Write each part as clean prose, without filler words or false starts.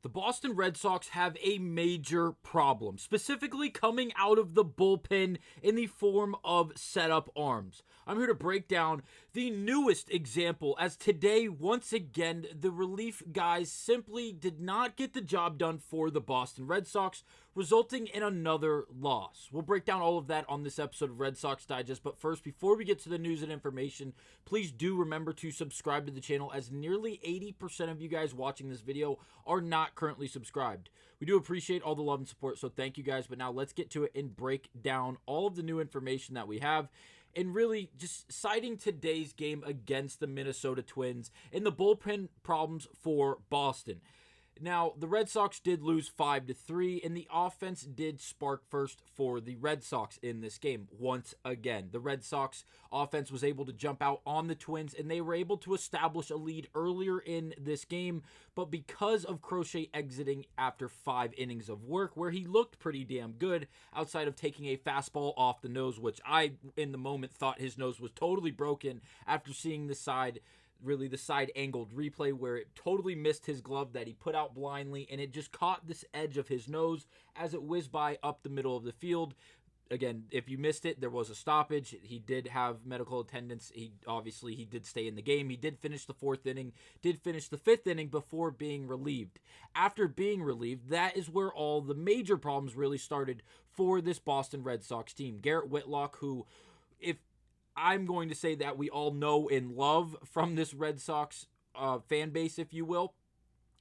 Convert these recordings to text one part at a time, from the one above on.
The Boston Red Sox have a major problem, specifically coming out of the bullpen in the form of setup arms. I'm here to break down the newest example, as today, once again, the relief guys simply did not get the job done for the Boston Red Sox, resulting in another loss. We'll break down all of that on this episode of Red Sox Digest, but first, before we get to the news and information, please do remember to subscribe to the channel, as nearly 80% of you guys watching this video are not currently subscribed. We do appreciate all the love and support, so thank you guys. But now let's get to it and break down all of the new information that we have, and really just citing today's game against the Minnesota Twins and the bullpen problems for Boston. Now, the Red Sox did lose 5-3, and the offense did spark first for the Red Sox in this game. Once again, the Red Sox offense was able to jump out on the Twins, and they were able to establish a lead earlier in this game, but because of Crochet exiting after 5 innings of work, where he looked pretty damn good, outside of taking a fastball off the nose, which I, in the moment, thought his nose was totally broken after seeing the side angled replay where it totally missed his glove that he put out blindly, and it just caught this edge of his nose as it whizzed by up the middle of the field. Again, if you missed it, there was a stoppage. He did have medical attendance. He did stay in the game. He did finish the 4th inning, did finish the 5th inning before being relieved. After being relieved, that is where all the major problems really started for this Boston Red Sox team. Garrett Whitlock, who, if I'm going to say that we all know and love from this Red Sox fan base, if you will.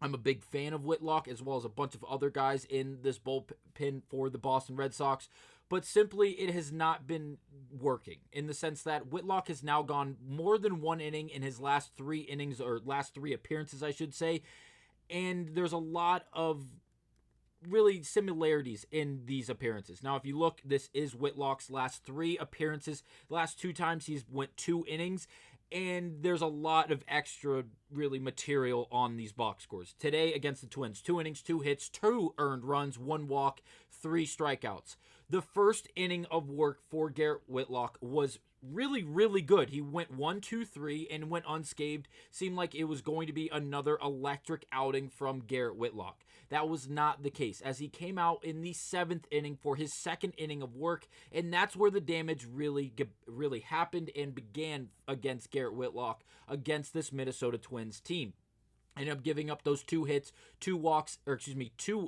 I'm a big fan of Whitlock, as well as a bunch of other guys in this bullpen for the Boston Red Sox. But simply, it has not been working, in the sense that Whitlock has now gone more than 1 inning in his last 3 innings, or last 3 appearances, I should say. And there's a lot of really similarities in these appearances. Now, if you look, this is Whitlock's last 3 appearances. The last 2 times he's went 2 innings, and there's a lot of extra really material on these box scores. Today against the Twins, 2 innings, 2 hits, 2 earned runs, 1 walk, 3 strikeouts. The first inning of work for Garrett Whitlock was really good. He went 1-2-3 and went unscathed. Seemed like it was going to be another electric outing from Garrett Whitlock. That was not the case, as he came out in the 7th inning for his 2nd inning of work, and that's where the damage really happened and began against Garrett Whitlock against this Minnesota Twins team. Ended up giving up those 2 hits, 2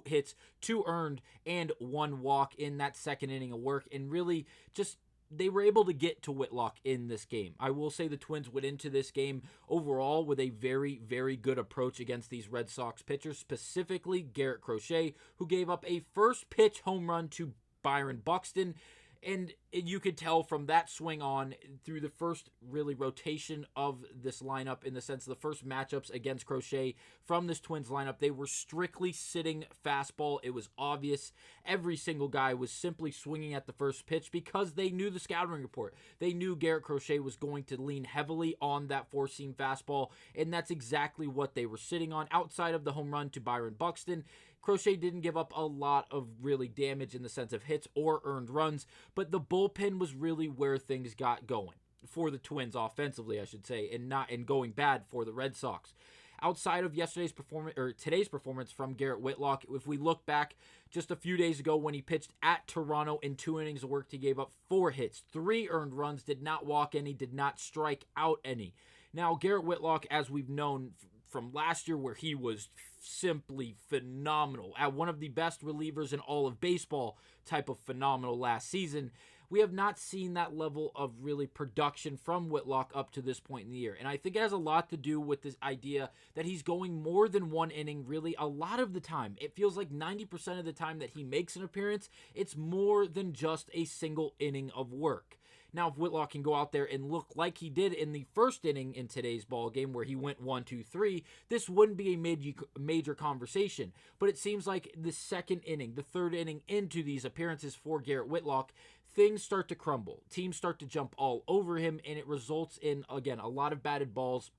hits, 2 earned, and 1 walk in that 2nd inning of work, and really just they were able to get to Whitlock in this game. I will say the Twins went into this game overall with a very good approach against these Red Sox pitchers, specifically Garrett Crochet, who gave up a first pitch home run to Byron Buxton. And you could tell from that swing on through the first really rotation of this lineup, in the sense of the first matchups against Crochet from this Twins lineup, they were strictly sitting fastball. It was obvious. Every single guy was simply swinging at the first pitch because they knew the scouting report. They knew Garrett Crochet was going to lean heavily on that 4-seam fastball, and that's exactly what they were sitting on. Outside of the home run to Byron Buxton, Crochet didn't give up a lot of really damage in the sense of hits or earned runs, but the bullpen was really where things got going for the Twins offensively, I should say, and going bad for the Red Sox. Outside of today's performance from Garrett Whitlock, if we look back just a few days ago when he pitched at Toronto in 2 innings of work, he gave up 4 hits, 3 earned runs, did not walk any, did not strike out any. Now, Garrett Whitlock, as we've known from last year, where he was simply phenomenal, at one of the best relievers in all of baseball type of phenomenal last season, we have not seen that level of really production from Whitlock up to this point in the year. And I think it has a lot to do with this idea that he's going more than 1 inning really a lot of the time. It feels like 90% of the time that he makes an appearance, it's more than just a single inning of work. Now, if Whitlock can go out there and look like he did in the 1st inning in today's ball game, where he went 1-2-3, this wouldn't be a major conversation. But it seems like the 2nd inning, the 3rd inning into these appearances for Garrett Whitlock, things start to crumble. Teams start to jump all over him, and it results in, again, a lot of batted balls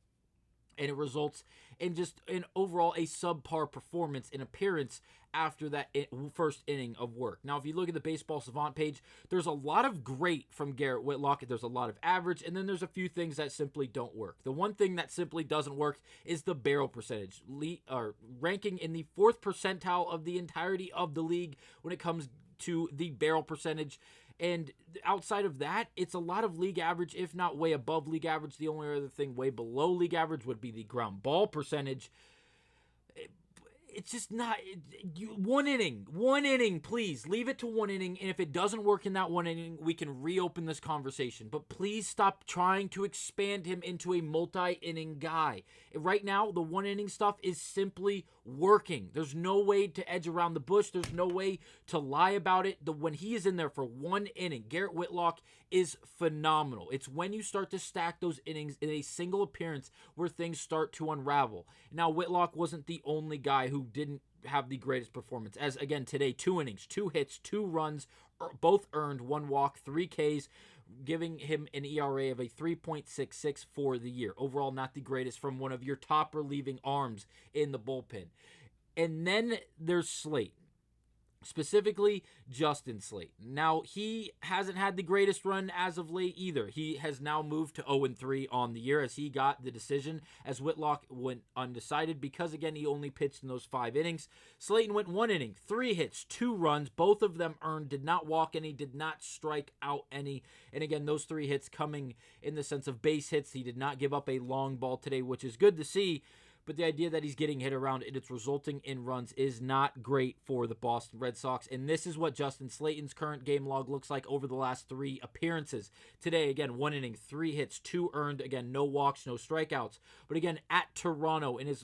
and it results in just an overall a subpar performance in appearance after that first inning of work. Now, if you look at the Baseball Savant page, there's a lot of great from Garrett Whitlock. There's a lot of average, and then there's a few things that simply don't work. The one thing that simply doesn't work is the barrel percentage, ranking in the 4th percentile of the entirety of the league when it comes to the barrel percentage. And outside of that, it's a lot of league average, if not way above league average. The only other thing way below league average would be the ground ball percentage. It's just not one inning, please leave it to 1 inning. And if it doesn't work in that 1 inning, we can reopen this conversation, but please stop trying to expand him into a multi-inning guy. Right now, the 1 inning stuff is simply working. There's no way to edge around the bush. There's no way to lie about it. When he is in there for 1 inning, Garrett Whitlock is phenomenal. It's when you start to stack those innings in a single appearance where things start to unravel. Now, Whitlock wasn't the only guy who didn't have the greatest performance. As again today, 2 innings, 2 hits, 2 runs, both earned, 1 walk, 3 Ks, giving him an ERA of a 3.66 for the year. Overall, not the greatest from one of your top relieving arms in the bullpen. And then there's Slayton. Specifically, Justin Slayton. Now, he hasn't had the greatest run as of late either. He has now moved to 0-3 on the year as he got the decision, as Whitlock went undecided because, again, he only pitched in those 5 innings. Slayton went 1 inning, 3 hits, 2 runs, both of them earned, did not walk any, did not strike out any. And again, those 3 hits coming in the sense of base hits. He did not give up a long ball today, which is good to see. But the idea that he's getting hit around and it's resulting in runs is not great for the Boston Red Sox. And this is what Justin Slayton's current game log looks like over the last 3 appearances. Today, again, 1 inning, 3 hits, 2 earned. Again, no walks, no strikeouts. But again, at Toronto in his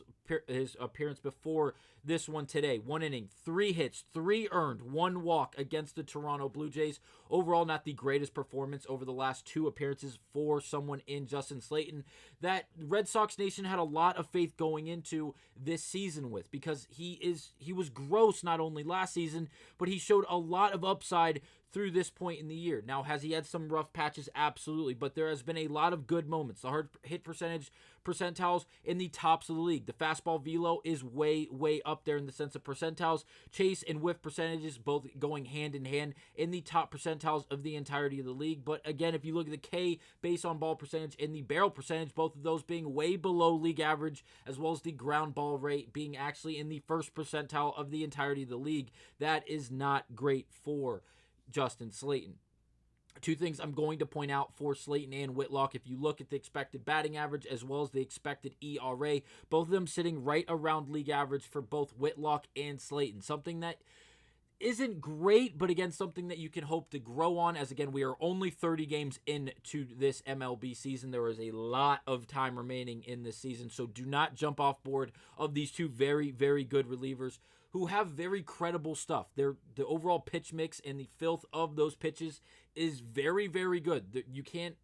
appearance before this one today, 1 inning, 3 hits, 3 earned, 1 walk against the Toronto Blue Jays. Overall, not the greatest performance over the last 2 appearances for someone in Justin Slayton that Red Sox Nation had a lot of faith going into this season with, because he was gross not only last season, but he showed a lot of upside through this point in the year. Now, has he had some rough patches? Absolutely, but there has been a lot of good moments. The hard hit percentiles in the tops of the league. The fastball velo is way up there in the sense of percentiles. Chase and whiff percentages both going hand in hand in the top percentiles of the entirety of the league. But again, if you look at the K base on ball percentage and the barrel percentage, both of those being way below league average, as well as the ground ball rate being actually in the 1st percentile of the entirety of the league, that is not great for Justin Slayton. 2 things I'm going to point out for Slayton and Whitlock. If you look at the expected batting average as well as the expected ERA, both of them sitting right around league average for both Whitlock and Slayton. Something that isn't great, but again, something that you can hope to grow on, as again, we are only 30 games into this MLB season. There is a lot of time remaining in this season, so do not jump off board of these 2 very, very good relievers who have very credible stuff. The overall pitch mix and the filth of those pitches is very, very good. You can't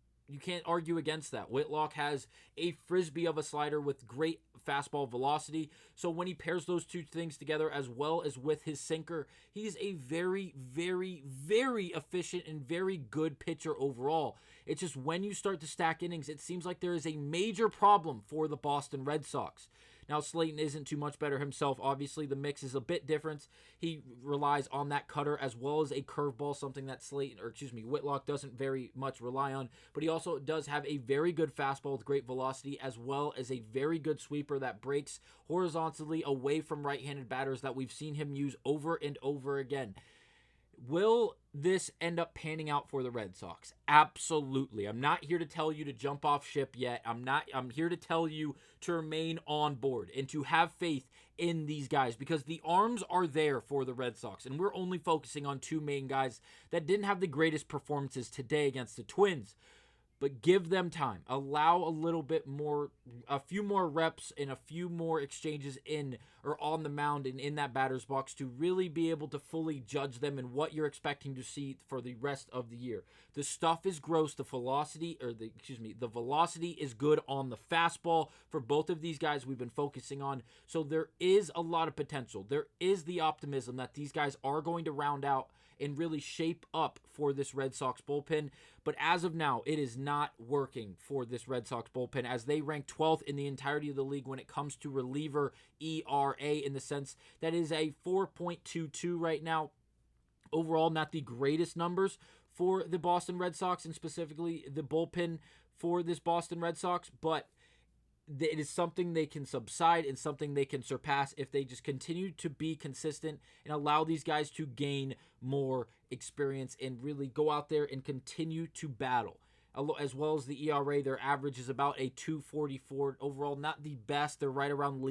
argue against that. Whitlock has a frisbee of a slider with great fastball velocity. So when he pairs those 2 things together as well as with his sinker, he's a very, very, very efficient and very good pitcher overall. It's just when you start to stack innings, it seems like there is a major problem for the Boston Red Sox. Now, Slayton isn't too much better himself. Obviously, the mix is a bit different. He relies on that cutter as well as a curveball, something that Whitlock doesn't very much rely on. But he also does have a very good fastball with great velocity, as well as a very good sweeper that breaks horizontally away from right-handed batters that we've seen him use over and over again. Will this end up panning out for the Red Sox? Absolutely. I'm not here to tell you to jump off ship yet. I'm here to tell you to remain on board and to have faith in these guys, because the arms are there for the Red Sox, and we're only focusing on 2 main guys that didn't have the greatest performances today against the Twins. But give them time. Allow a little bit more, a few more reps and a few more exchanges in or on the mound and in that batter's box to really be able to fully judge them and what you're expecting to see for the rest of the year. The stuff is gross. The velocity is good on the fastball for both of these guys we've been focusing on. So there is a lot of potential. There is the optimism that these guys are going to round out and really shape up for this Red Sox bullpen. But as of now, it is not working for this Red Sox bullpen, as they rank 12th in the entirety of the league when it comes to reliever ERA, in the sense that is a 4.22 right now. Overall, not the greatest numbers for the Boston Red Sox, and specifically the bullpen for this Boston Red Sox, but it is something they can subside and something they can surpass if they just continue to be consistent and allow these guys to gain more experience and really go out there and continue to battle. As well as the ERA, their average is about a 2.44 overall. Not the best. They're right around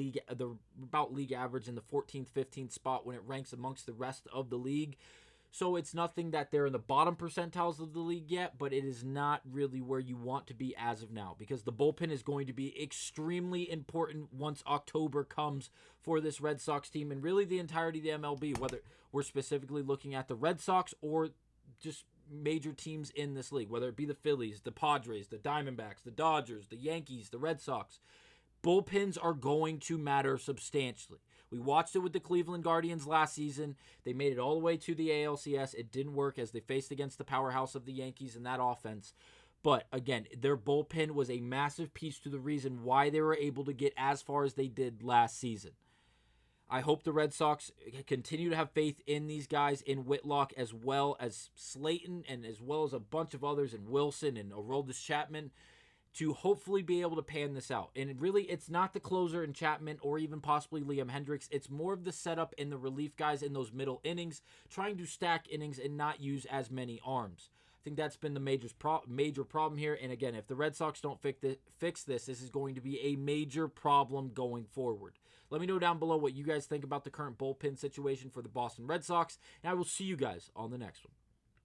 about league average in the 14th, 15th spot when it ranks amongst the rest of the league. So it's nothing that they're in the bottom percentiles of the league yet, but it is not really where you want to be as of now, because the bullpen is going to be extremely important once October comes for this Red Sox team and really the entirety of the MLB, whether we're specifically looking at the Red Sox or just major teams in this league, whether it be the Phillies, the Padres, the Diamondbacks, the Dodgers, the Yankees, the Red Sox. Bullpens are going to matter substantially. We watched it with the Cleveland Guardians last season. They made it all the way to the ALCS. It didn't work as they faced against the powerhouse of the Yankees in that offense. But again, their bullpen was a massive piece to the reason why they were able to get as far as they did last season. I hope the Red Sox continue to have faith in these guys, in Whitlock, as well as Slayton, and as well as a bunch of others, and Wilson and Aroldis Chapman, to hopefully be able to pan this out. And really, it's not the closer in Chapman or even possibly Liam Hendricks. It's more of the setup and the relief guys in those middle innings, trying to stack innings and not use as many arms. I think that's been the major problem here. And again, if the Red Sox don't fix this is going to be a major problem going forward. Let me know down below what you guys think about the current bullpen situation for the Boston Red Sox, and I will see you guys on the next one.